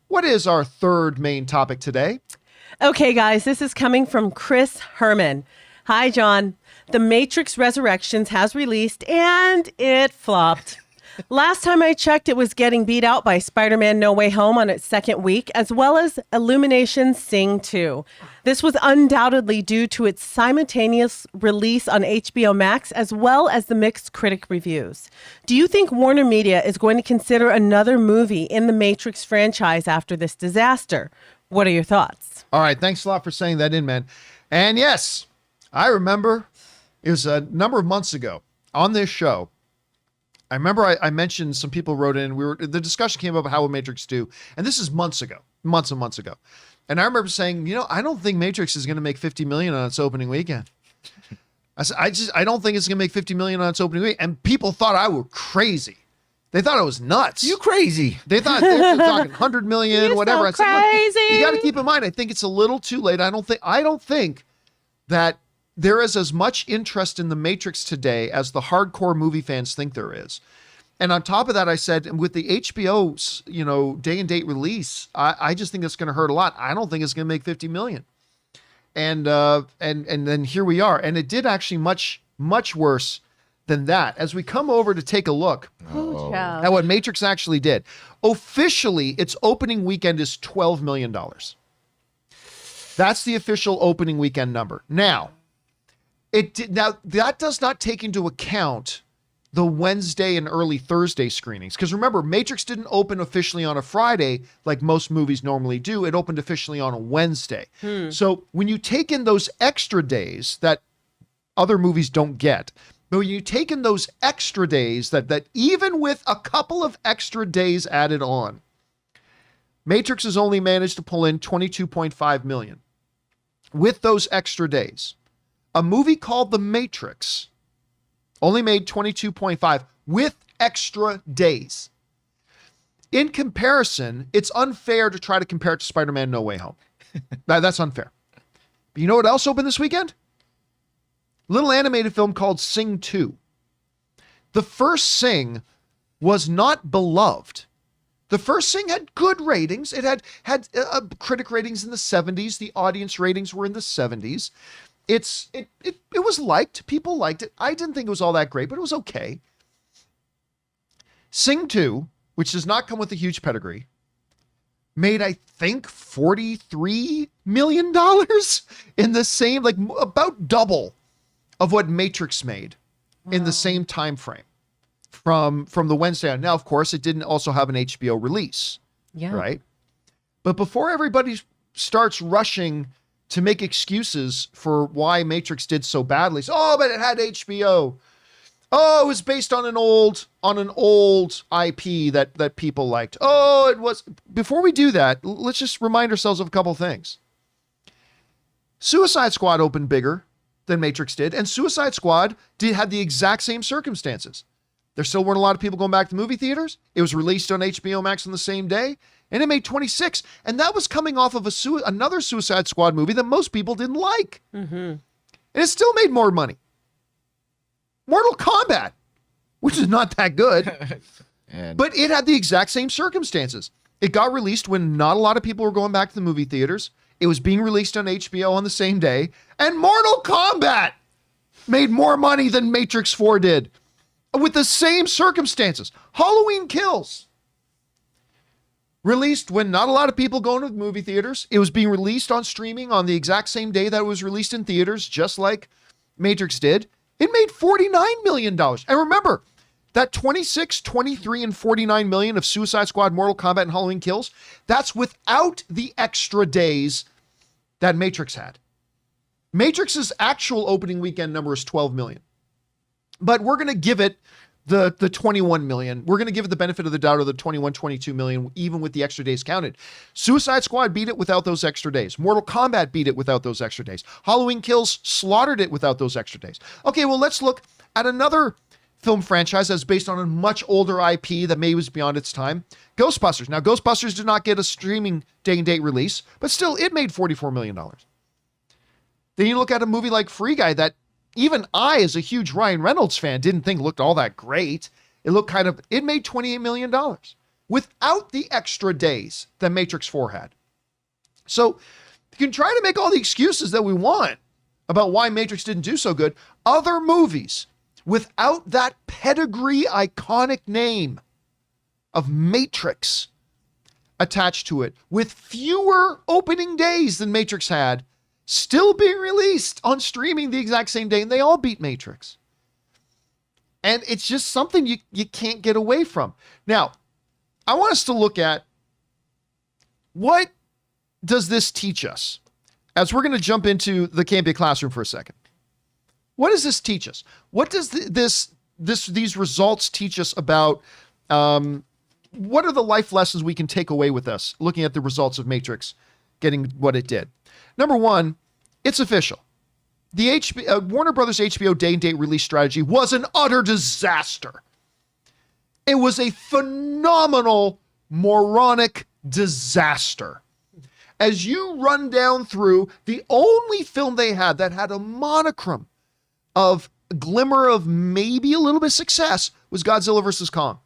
What is our third main topic today? Okay, guys, this is coming from Chris Herman. Hi, John. The Matrix Resurrections has released and it flopped. Last time I checked, it was getting beat out by Spider-Man No Way Home on its second week, as well as Illumination Sing 2. This was undoubtedly due to its simultaneous release on HBO Max, as well as the mixed critic reviews. Do you think Warner Media is going to consider another movie in the Matrix franchise after this disaster? What are your thoughts? All right, thanks a lot for saying that in, man. And yes, I remember it was a number of months ago on this show. I remember I mentioned some people wrote in. The discussion came up about how would Matrix do, and this is months and months ago. And I remember saying, I don't think Matrix is going to make $50 million on its opening weekend. I said, I don't think it's going to make $50 million on its opening weekend. And people thought I were crazy. They thought I was nuts. You crazy? They thought they were talking 100 million, whatever. So crazy. Look, you got to keep in mind. I think it's a little too late. I don't think that there is as much interest in the Matrix today as the hardcore movie fans think there is. And on top of that, I said, with the HBO's, day and date release, I just think it's going to hurt a lot. I don't think it's going to make 50 million. And then here we are. And it did actually much, much worse than that. As we come over to take a look at what Matrix actually did. Officially, its opening weekend is $12 million. That's the official opening weekend number. Now, that does not take into account the Wednesday and early Thursday screenings. Because remember, Matrix didn't open officially on a Friday like most movies normally do. It opened officially on a Wednesday. So when you take in those extra days that other movies don't get, but when you take in those extra days that even with a couple of extra days added on, Matrix has only managed to pull in $22.5 million. With those extra days, a movie called The Matrix only made 22.5 with extra days. In comparison, it's unfair to try to compare it to Spider-Man No Way Home. That's unfair. But you know what else opened this weekend? Little animated film called Sing 2. The first Sing was not beloved. The first Sing had good ratings. It had critic ratings in the 70s. The audience ratings were in the 70s. It was liked. People liked it. I didn't think it was all that great, but it was okay. Sing 2, which does not come with a huge pedigree, made, I think, $43 million in the same, about double of what Matrix made in the same time frame from the Wednesday on. Now, of course, it didn't also have an HBO release, right? But before everybody starts rushing to make excuses for why Matrix did so badly. So, but it had HBO. Oh, it was based on an old IP that people liked. Oh, it was. Before we do that, let's just remind ourselves of a couple things. Suicide Squad opened bigger than Matrix did, and Suicide Squad had the exact same circumstances. There still weren't a lot of people going back to movie theaters. It was released on HBO Max on the same day, and it made 26. And that was coming off of another Suicide Squad movie that most people didn't like. Mm-hmm. And it still made more money. Mortal Kombat, which is not that good, but it had the exact same circumstances. It got released when not a lot of people were going back to the movie theaters. It was being released on HBO on the same day, and Mortal Kombat made more money than Matrix 4 did with the same circumstances. Halloween Kills, released when not a lot of people going to the movie theaters. It was being released on streaming on the exact same day that it was released in theaters, just like Matrix did. It made $49 million. And remember, that 26, 23, and 49 million of Suicide Squad, Mortal Kombat, and Halloween Kills, that's without the extra days that Matrix had. Matrix's actual opening weekend number is 12 million. But we're going to give it the 21 million. We're going to give it the benefit of the doubt of the 21, 22 million, even with the extra days counted. Suicide Squad beat it without those extra days. Mortal Kombat beat it without those extra days. Halloween Kills slaughtered it without those extra days. Okay, well, let's look at another film franchise that's based on a much older IP that maybe was beyond its time. Ghostbusters. Now, Ghostbusters did not get a streaming day and date release, but still, it made $44 million. Then you look at a movie like Free Guy that even I, as a huge Ryan Reynolds fan, didn't think looked all that great. It made $28 million. without the extra days that Matrix 4 had. So you can try to make all the excuses that we want about why Matrix didn't do so good. Other movies without that pedigree iconic name of Matrix attached to it, with fewer opening days than Matrix had, still being released on streaming the exact same day, and they all beat Matrix. And it's just something you can't get away from. Now, I want us to look at what does this teach us? As we're going to jump into the Campea classroom for a second. What does this teach us? What does these results teach us about what are the life lessons we can take away with us looking at the results of Matrix getting what it did? Number one, it's official. The Warner Brothers HBO day and date release strategy was an utter disaster. It was a phenomenal, moronic disaster. As you run down through, the only film they had that had a monochrome of glimmer of maybe a little bit of success was Godzilla vs. Kong.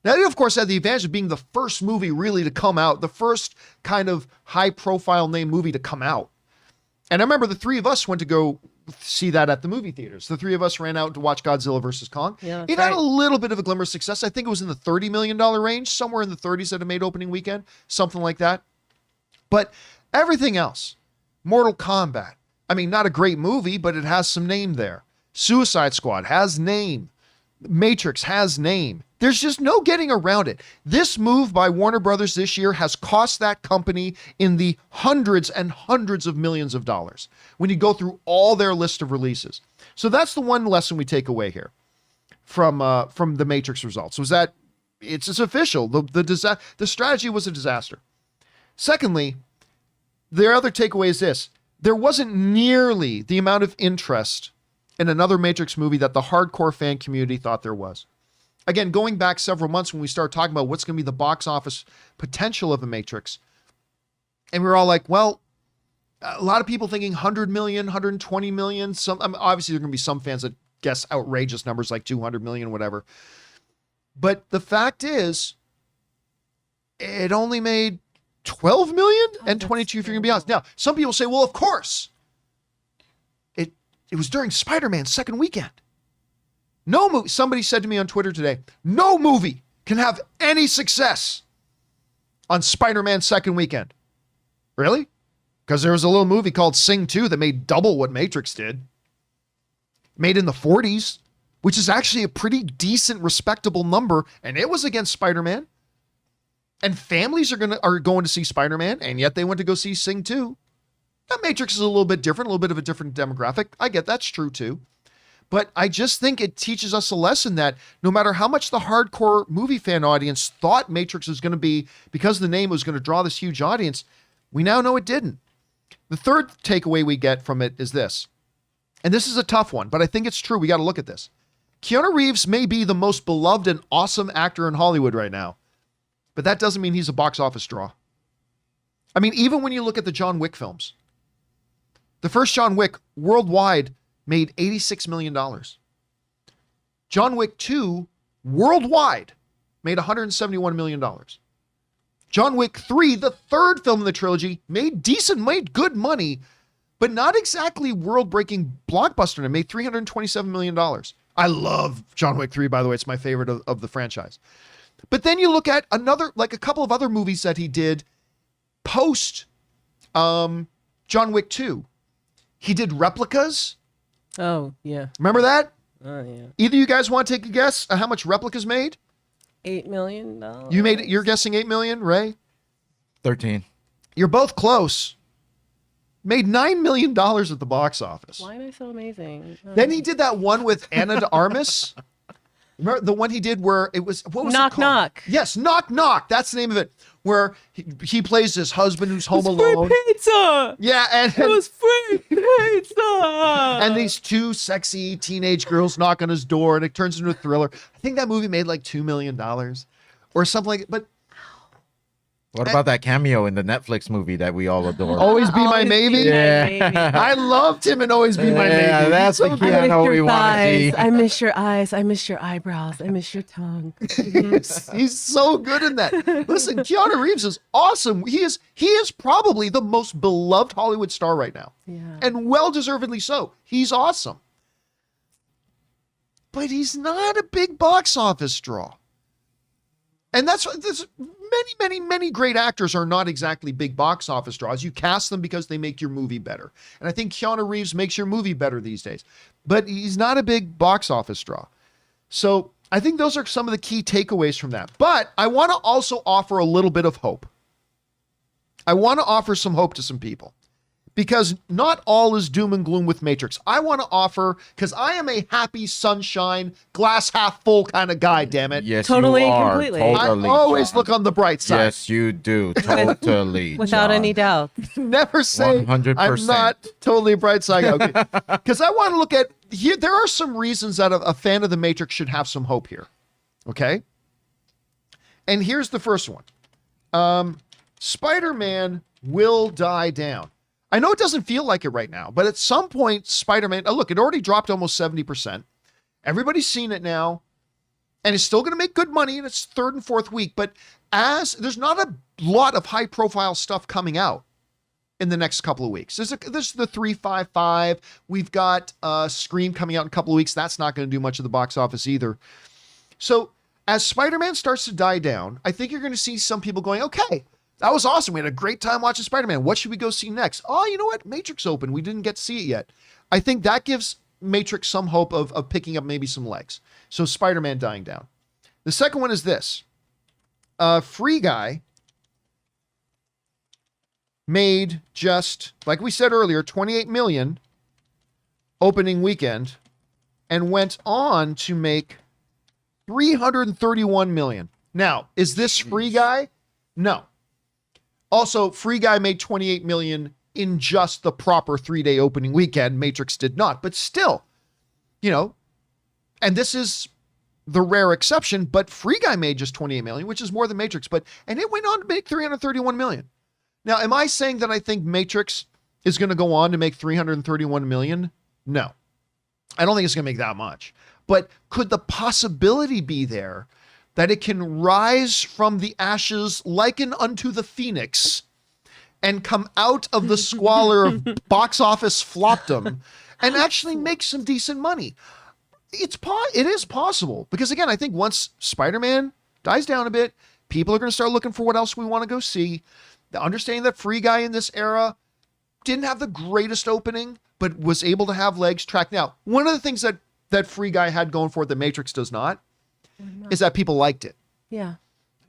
Now, they, of course, had the advantage of being the first movie really to come out, the first kind of high-profile name movie to come out. And I remember the three of us went to go see that at the movie theaters. The three of us ran out to watch Godzilla vs. Kong. Yeah, it had a little bit of a glimmer of success. I think it was in the $30 million range, somewhere in the 30s that it made opening weekend, something like that. But everything else, Mortal Kombat, I mean, not a great movie, but it has some name there. Suicide Squad has name. Matrix has name. There's just no getting around it. This move by Warner Brothers this year has cost that company in the hundreds and hundreds of millions of dollars when you go through all their list of releases. So that's the one lesson we take away here from the Matrix results, was that it's official. The strategy was a disaster. Secondly, their other takeaway is this. There wasn't nearly the amount of interest in another Matrix movie that the hardcore fan community thought there was. Again, going back several months when we started talking about what's going to be the box office potential of a Matrix, and we were all like, well, a lot of people thinking 100 million, 120 million. Obviously, there are going to be some fans that guess outrageous numbers like 200 million, whatever. But the fact is, it only made 12 million and 22 if you're going to be honest. Now, some people say, well, of course. It was during Spider-Man's second weekend. No movie, somebody said to me on Twitter today, no movie can have any success on Spider-Man's second weekend. Really? Because there was a little movie called Sing 2 that made double what Matrix did. Made in the 40s, which is actually a pretty decent, respectable number, and it was against Spider-Man. And families are going to see Spider-Man, and yet they went to go see Sing 2. Now, Matrix is a little bit different, a little bit of a different demographic. I get that's true too. But I just think it teaches us a lesson that no matter how much the hardcore movie fan audience thought Matrix was going to be, because the name was going to draw this huge audience, we now know it didn't. The third takeaway we get from it is this, and this is a tough one, but I think it's true. We got to look at this. Keanu Reeves may be the most beloved and awesome actor in Hollywood right now, but that doesn't mean he's a box office draw. I mean, even when you look at the John Wick films, the first John Wick worldwide made $86 million. John Wick 2 worldwide made $171 million. John Wick 3, the third film in the trilogy, made good money, but not exactly world-breaking blockbuster. It made $327 million. I love John Wick 3, by the way. It's my favorite of the franchise. But then you look at a couple of other movies that he did post John Wick 2. He did Replicas. Oh, yeah. Remember that? Oh, yeah. Either you guys want to take a guess at how much Replicas made? $8 million. You're guessing 8 million, Ray? 13. You're both close. Made $9 million at the box office. Why am I so amazing? Then he did that one with Ana de Armas. Remember the one he did where it was, what was it Knock called? Knock. Yes, Knock Knock. That's the name of it. Where he plays his husband who's home alone. Free pizza. Yeah, and It was free pizza. and these two sexy teenage girls knock on his door, and it turns into a thriller. I think that movie made like $2 million or something like it. But What about that cameo in the Netflix movie that we all adore? Always Be My Always Maybe? Be My Yeah. Maybe. I loved him in Always Be My Yeah, Maybe. that's the I miss Keanu we your want to thighs. see. I miss your eyes. I miss your eyebrows. I miss your tongue. He's so good in that. Listen, Keanu Reeves is awesome. He is probably the most beloved Hollywood star right now. Yeah. And well-deservedly so. He's awesome. But he's not a big box office draw. And that's what many great actors are not exactly big box office draws. You cast them because they make your movie better. And I think Keanu Reeves makes your movie better these days. But he's not a big box office draw. So I think those are some of the key takeaways from that. But I want to also offer a little bit of hope. I want to offer some hope to some people. Because not all is doom and gloom with Matrix. I want to offer, because I am a happy, sunshine, glass half full kind of guy, damn it. Yes, Totally, you are. completely. Totally, I always John. look on the bright side. Yes, you do. Totally. Without John. any doubt. Never say 100%. I'm not totally a bright side. Because I want to look at, here, there are some reasons that a fan of the Matrix should have some hope here. Okay? And here's the first one. Spider-Man will die down. I know it doesn't feel like it right now, but at some point, Spider-Man, look, it already dropped almost 70%. Everybody's seen it now, and it's still going to make good money in its third and fourth week, but as there's not a lot of high-profile stuff coming out in the next couple of weeks. There's the 355. We've got Scream coming out in a couple of weeks. That's not going to do much of the box office either. So as Spider-Man starts to die down, I think you're going to see some people going, okay, that was awesome. We had a great time watching Spider-Man. What should we go see next? Oh, you know what? Matrix open. We didn't get to see it yet. I think that gives Matrix some hope of picking up maybe some legs. So Spider-Man dying down. The second one is this. Free Guy made just, like we said earlier, 28 million opening weekend and went on to make 331 million. Now, is this Free Guy? No. Also, Free Guy made 28 million in just the proper 3-day opening weekend. Matrix did not, but still, you know, and this is the rare exception, but Free Guy made just 28 million, which is more than Matrix, and it went on to make 331 million. Now, am I saying that I think Matrix is going to go on to make 331 million? No. I don't think it's going to make that much. But could the possibility be there that it can rise from the ashes like unto the phoenix and come out of the squalor of box office flopdom and actually make some decent money? It is possible, because again, I think once Spider-Man dies down a bit, people are going to start looking for what else we want to go see. The understanding that Free Guy in this era didn't have the greatest opening, but was able to have legs track. Now, one of the things that Free Guy had going for it that Matrix does not is that people liked it. Yeah.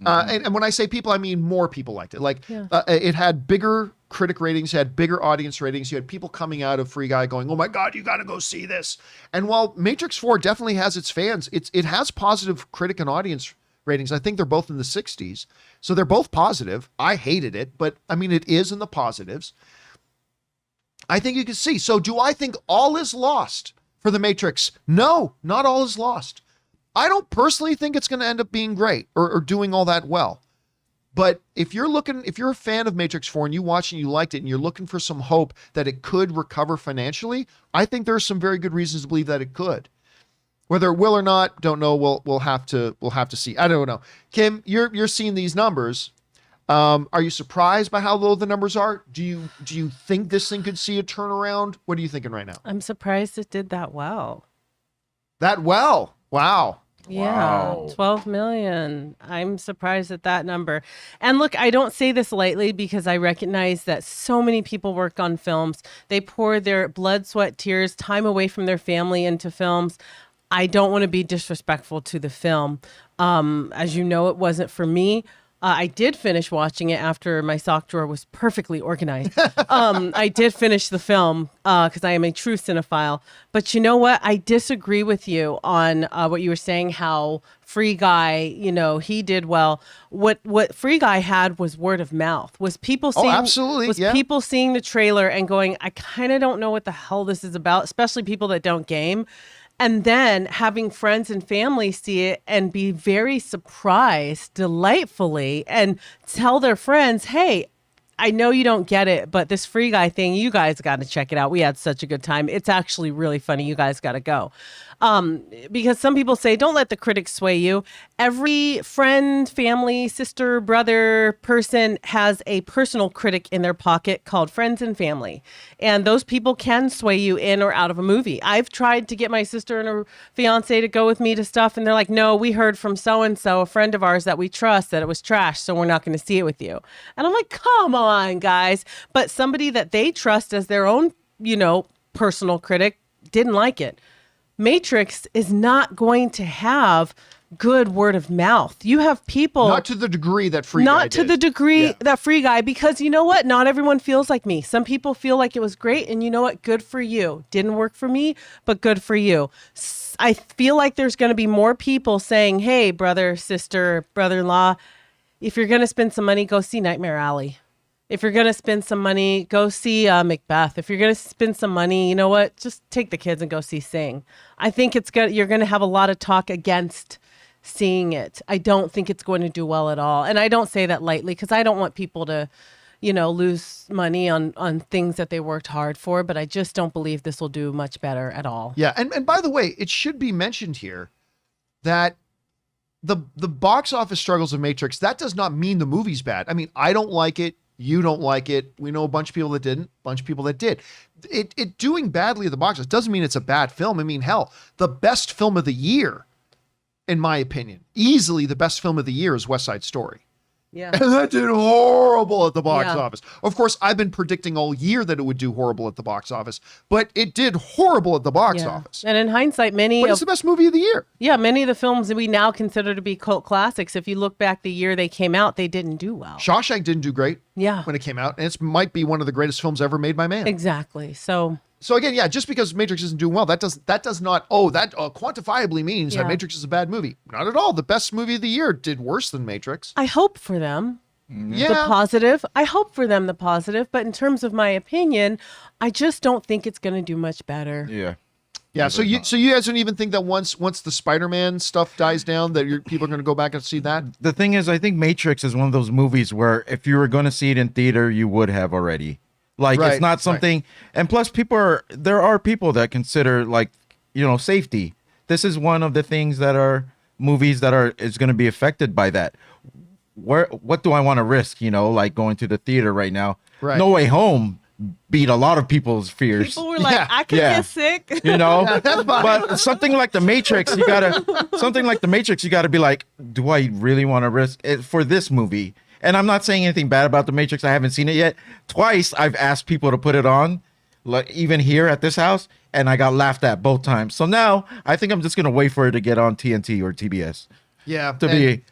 And when I say people, I mean more people liked it. Like, it had bigger critic ratings, it had bigger audience ratings. You had people coming out of Free Guy going, oh my God, you got to go see this. And while Matrix 4 definitely has its fans, it has positive critic and audience ratings. I think they're both in the 60s. So they're both positive. I hated it, but I mean, it is in the positives. I think you can see. So do I think all is lost for the Matrix? No, not all is lost. I don't personally think it's going to end up being great or doing all that well. But if you're a fan of Matrix 4 and you watch and you liked it and you're looking for some hope that it could recover financially, I think there's some very good reasons to believe that it could. Whether it will or not, don't know. We'll have to see. I don't know. Kim, you're seeing these numbers. Are you surprised by how low the numbers are? Do you think this thing could see a turnaround? What are you thinking right now? I'm surprised it did that well. That well? Wow. Yeah, Wow. 12 million. I'm surprised at that number. And look, I don't say this lightly because I recognize that so many people work on films. They pour their blood, sweat, tears, time away from their family into films. I don't want to be disrespectful to the film. As you know, it wasn't for me. I did finish watching it after my sock drawer was perfectly organized. I did finish the film because I am a true cinephile. But you know what? I disagree with you on what you were saying, how Free Guy, he did well. What Free Guy had was word of mouth, was people seeing, absolutely, yeah. people seeing the trailer and going, I kind of don't know what the hell this is about, especially people that don't game. And then having friends and family see it and be very surprised, delightfully, and tell their friends, hey, I know you don't get it, but this Free Guy thing, you guys got to check it out. We had such a good time. It's actually really funny. You guys got to go. Because some people say, don't let the critics sway you. Every friend, family, sister, brother, person has a personal critic in their pocket called friends and family. And those people can sway you in or out of a movie. I've tried to get my sister and her fiance to go with me to stuff, and they're like, no, we heard from so-and-so, a friend of ours that we trust, that it was trash, so we're not going to see it with you. And I'm like, come on, guys. But somebody that they trust as their own, personal critic didn't like it. Matrix is not going to have good word of mouth. You have people not to the degree that Free Guy did. That Free Guy, because you know what? Not everyone feels like me. Some people feel like it was great, and you know what? Good for you. Didn't work for me, but good for you. I feel like there's going to be more people saying, hey, brother, sister, brother-in-law, if you're going to spend some money, go see Nightmare Alley. If you're going to spend some money, go see Macbeth. If you're going to spend some money, you know what? Just take the kids and go see Sing. I think it's good. You're going to have a lot of talk against seeing it. I don't think it's going to do well at all. And I don't say that lightly because I don't want people to, lose money on things that they worked hard for. But I just don't believe this will do much better at all. Yeah. And by the way, it should be mentioned here that the box office struggles of Matrix, that does not mean the movie's bad. I mean, I don't like it. You don't like it. We know a bunch of people that didn't, a bunch of people that did. It doing badly at the box office doesn't mean it's a bad film. I mean, hell, the best film of the year, in my opinion, easily the best film of the year is West Side Story. Yeah. And that did horrible at the box Yeah. office. Of course, I've been predicting all year that it would do horrible at the box office, but it did horrible at the box office. And in hindsight, But it's the best movie of the year. many of the films that we now consider to be cult classics, if you look back the year they came out, they didn't do well. Shawshank didn't do great Yeah. when it came out, and it might be one of the greatest films ever made by man. Exactly. So So again, yeah, just because Matrix isn't doing well, that does not quantifiably means that Yeah. Matrix is a bad movie. Not at all. The best movie of the year did worse than Matrix. I hope for them Yeah. the positive. I hope for them the positive. But in terms of my opinion, I just don't think it's going to do much better. Yeah. Yeah, so you guys don't even think that once the Spider-Man stuff dies down that people are going to go back and see that? The thing is, I think Matrix is one of those movies where if you were going to see it in theater, you would have already. Like, Right, it's not something, and plus there are people that consider safety. This is one of the things that are movies that is going to be affected by that. What do I want to risk, like going to the theater right now? Right. No Way Home beat a lot of people's fears. People were like, Yeah. I could Yeah. get sick. That's fine. But something like the Matrix, you gotta be like, do I really want to risk it for this movie? And I'm not saying anything bad about the Matrix. I haven't seen it yet. Twice I've asked people to put it on, like even here at this house, and I got laughed at both times. So now I think I'm just gonna wait for it to get on TNT or TBS. Yeah.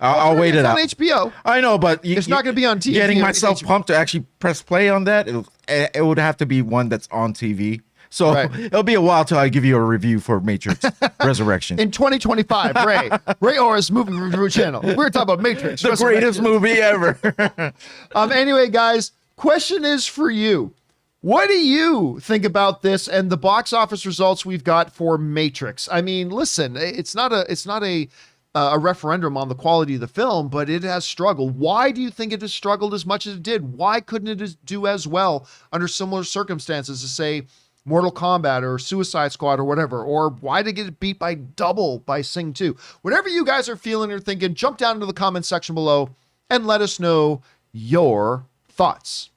I'll wait it out. It's on HBO. I know, but It's not gonna be on TV. Getting It's myself HBO. pumped to actually press play on that, it would have to be one that's on TV. So Right. it'll be a while till I give you a review for Matrix Resurrection. In 2025, Ray Orr's movie review channel. We're talking about Matrix. The greatest movie ever. Anyway, guys, question is for you. What do you think about this and the box office results we've got for Matrix? I mean, listen, it's not a referendum on the quality of the film, but it has struggled. Why do you think it has struggled as much as it did? Why couldn't it do as well under similar circumstances as, say, Mortal Kombat or Suicide Squad or whatever? Or why did it get beat by double by Sing 2? Whatever you guys are feeling or thinking, jump down into the comment section below and let us know your thoughts.